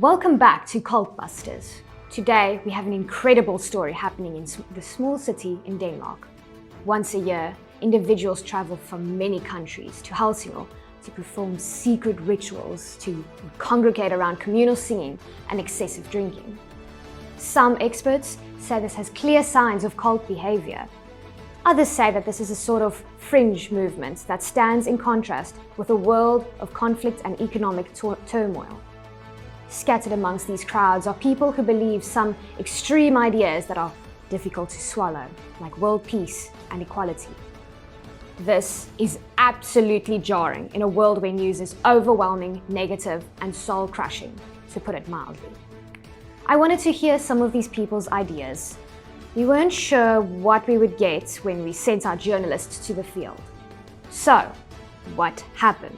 Welcome back to Cult Busters. Today we have an incredible story happening in the small city in Denmark. Once a year, individuals travel from many countries to Helsingør to perform secret rituals, to congregate around communal singing and excessive drinking. Some experts say this has clear signs of cult behavior. Others say that this is a sort of fringe movement that stands in contrast with a world of conflict and economic turmoil. Scattered amongst these crowds are people who believe some extreme ideas that are difficult to swallow, like world peace and equality. This is absolutely jarring in a world where news is overwhelming, negative, and soul-crushing, to put it mildly. I wanted to hear some of these people's ideas. We weren't sure what we would get when we sent our journalists to the field. So, what happened?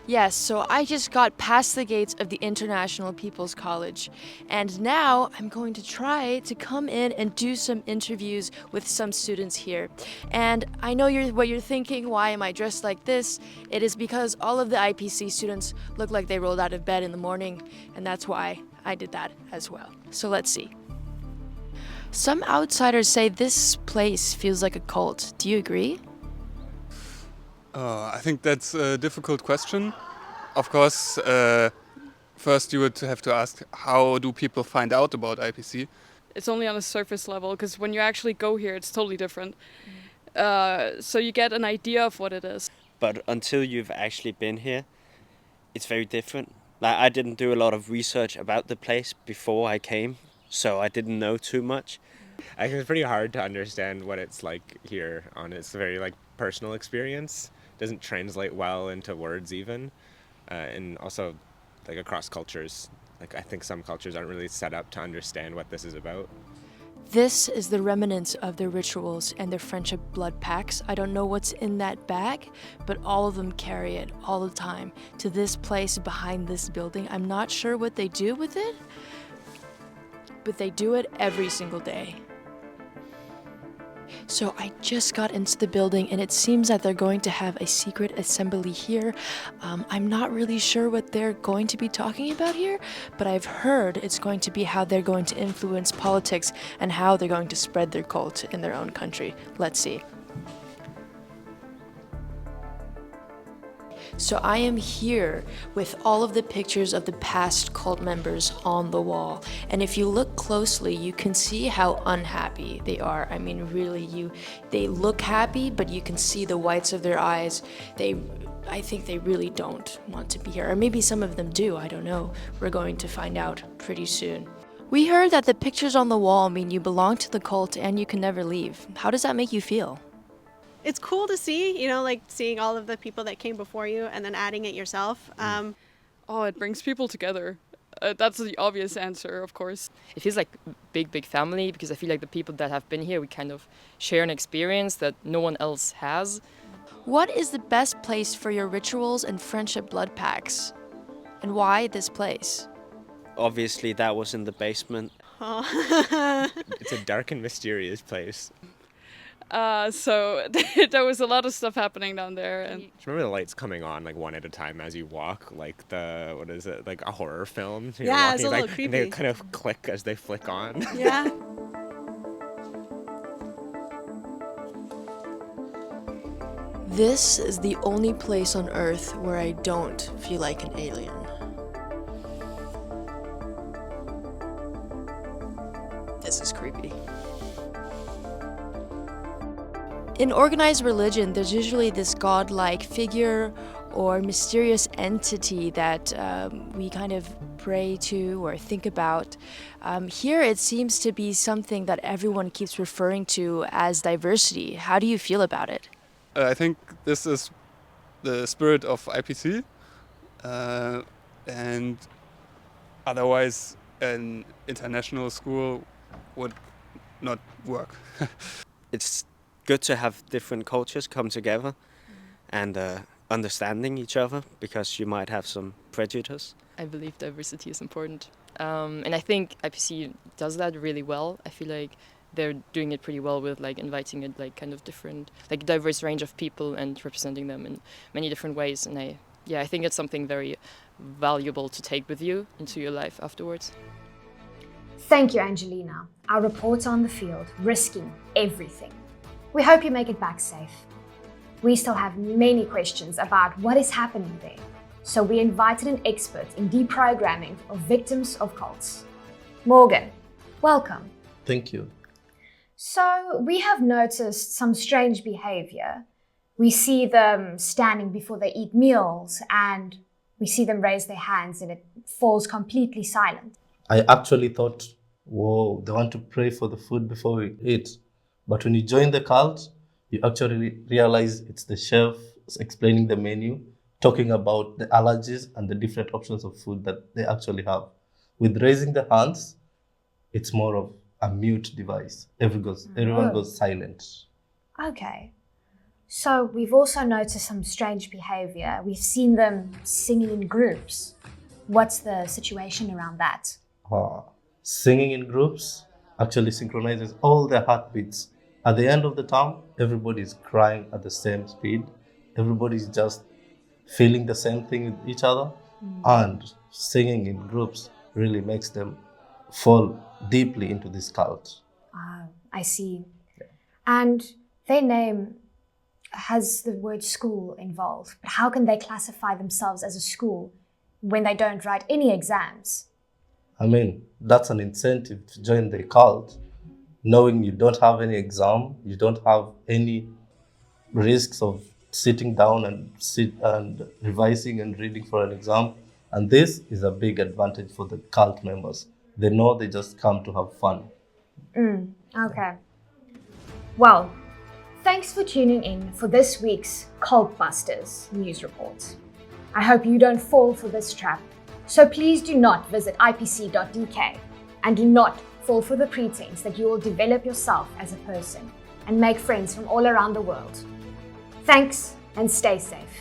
Yes, so I just got past the gates of the International People's College, and now I'm going to try to come in and do some interviews with some students here. And I know what you're thinking, why am I dressed like this? It is because all of the IPC students look like they rolled out of bed in the morning, and that's why I did that as well. So let's see. Some outsiders say this place feels like a cult. Do you agree? I think that's a difficult question. Of course, first you would have to ask, how do people find out about IPC? It's only on a surface level, because when you actually go here, it's totally different. So you get an idea of what it is. But until you've actually been here, it's very different. Like, I didn't do a lot of research about the place before I came, so I didn't know too much. I think it's pretty hard to understand what it's like here on its very personal experience. Doesn't translate well into words even, and also across cultures. I think some cultures aren't really set up to understand what this is about. This is the remnants of their rituals and their friendship blood packs. I don't know what's in that bag, but all of them carry it all the time to this place behind this building. I'm not sure what they do with it, but they do it every single day. So I just got into the building, and it seems that they're going to have a secret assembly here. I'm not really sure what they're going to be talking about here, but I've heard it's going to be how they're going to influence politics and how they're going to spread their cult in their own country. Let's see. So I am here with all of the pictures of the past cult members on the wall. And if you look closely, you can see how unhappy they are. I mean, really, they look happy, but you can see the whites of their eyes. I think they really don't want to be here. Or maybe some of them do, I don't know. We're going to find out pretty soon. We heard that the pictures on the wall mean you belong to the cult and you can never leave. How does that make you feel? It's cool to see, seeing all of the people that came before you and then adding it yourself. It brings people together. That's the obvious answer, of course. It feels like big family, because I feel like the people that have been here, we kind of share an experience that no one else has. What is the best place for your rituals and friendship blood packs? And why this place? Obviously, that was in the basement. Oh. It's a dark and mysterious place. So there was a lot of stuff happening down there. And Just remember the lights coming on one at a time as you walk, like a horror film. You're Yeah, walking, it's a little creepy. And they kind of click as they flick on. Yeah. This is the only place on Earth where I don't feel like an alien. This is creepy. In organized religion, there's usually this godlike figure or mysterious entity that we kind of pray to or think about. Here it seems to be something that everyone keeps referring to as diversity. How do you feel about it? I think this is the spirit of IPC, and otherwise an international school would not work. It's good to have different cultures come together and understanding each other, because you might have some prejudice. I believe diversity is important. And I think IPC does that really well. I feel like they're doing it pretty well with inviting a kind of different, diverse range of people and representing them in many different ways. And I think it's something very valuable to take with you into your life afterwards. Thank you, Angelina, our reporter on the field, risking everything. We hope you make it back safe. We still have many questions about what is happening there, so we invited an expert in deprogramming of victims of cults. Morgan, welcome. Thank you. So we have noticed some strange behavior. We see them standing before they eat meals, and we see them raise their hands and it falls completely silent. I actually thought, whoa, they want to pray for the food before we eat. But when you join the cult, you actually realize it's the chef explaining the menu, talking about the allergies and the different options of food that they actually have. With raising the hands, it's more of a mute device. Everyone goes silent. Okay. So we've also noticed some strange behavior. We've seen them singing in groups. What's the situation around that? Singing in groups actually synchronizes all their heartbeats. At the end of the term, everybody's crying at the same speed. Everybody's just feeling the same thing with each other. And singing in groups really makes them fall deeply into this cult. I see. And their name has the word school involved. But how can they classify themselves as a school when they don't write any exams? I mean, that's an incentive to join the cult, knowing you don't have any exam, you don't have any risks of sitting down and revising and reading for an exam. And this is a big advantage for the cult members. They know they just come to have fun. Okay. Well, thanks for tuning in for this week's Cult Busters news report. I hope you don't fall for this trap. So please do not visit ipc.dk and do not fall for the pretense that you will develop yourself as a person and make friends from all around the world. Thanks and stay safe.